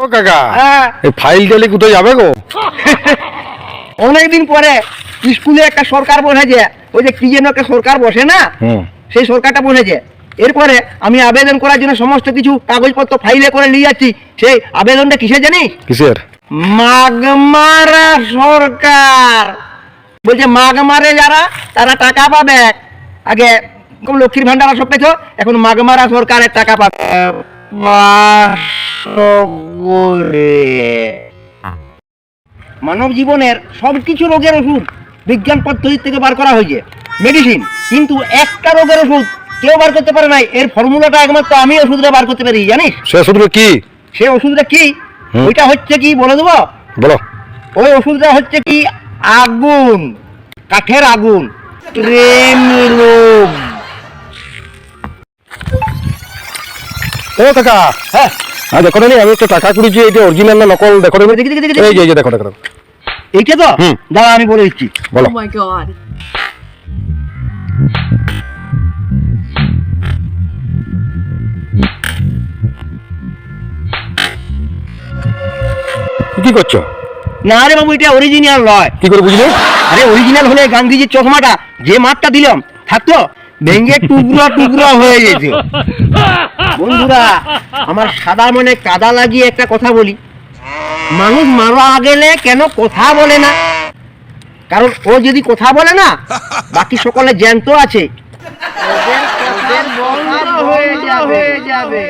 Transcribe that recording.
ও কাকা, হ্যাঁ এই ফাইল টেলে কোথায় যাবে গো? অনেকদিন পরে স্কুলে একটা সরকার বসেছে, ওই যে কি যেন একটা সরকার বসে না, সেই সরকারটা বসেছে। এরপরে আমি আবেদন করার জন্য সমস্ত কিছু কাগজপত্র ফাইলে করে নিয়ে যাচ্ছি। সেই আবেদনটা কিসের জানিস? কিসের? মাগমারা সরকার বলছে, মাগমারে যারা তারা টাকা পাবে। আগে লক্ষ্মীর ভান্ডার সব পেছ, এখন মাগমারা সরকারের টাকা পাবে। মানব জীবনের সবকিছু রোগের ওষুধ বিজ্ঞান পদ্ধতি থেকে বার করা হয়েছে, মেডিসিন, কিন্তু একটা রোগের ওষুধ কেউ বার করতে পারে নাই। এর ফর্মুলাটা একমাত্র আমি ওষুধটা বার করতে পারি, জানিস? সে ওষুধটা কি? সে ওষুধটা কি? ওইটা হচ্ছে কি বলে দেবো? বলো। ওই ওষুধটা হচ্ছে কি, আগুন, কাঠের আগুন, প্রেমলোভ। ও কাকা, হ্যাঁ দেখো না, আমি একটা টাকা কুড়িছি, এটা অরিজিনাল না নকল? দেখো দেখি, দেখি, দেখি, দেখি। এই যে দেখো দেখো। এইটা তো? দাঁড়া আমি বলে দিচ্ছি। বলো। Oh my god. কি করছো? না রে বাবু, এটা অরিজিনাল নয়। কি করে বুঝলে? আরে অরিজিনাল হলে গান্ধীজির চশমাটা যে মাঠটা দিলাম থাকতো, ভেঙে টুকরা টুকরা হয়ে যেত। বন্ধুরা, আমার সাদা মনে কাদা লাগিয়ে একটা কথা বলি, মানুষ মারা গেলে কেন কথা বলে না? কারণ ও যদি কথা বলে না, বাকি সকলে জ্যান্ত আছে, ওদের কথা বন্ধ হয়ে যাবে।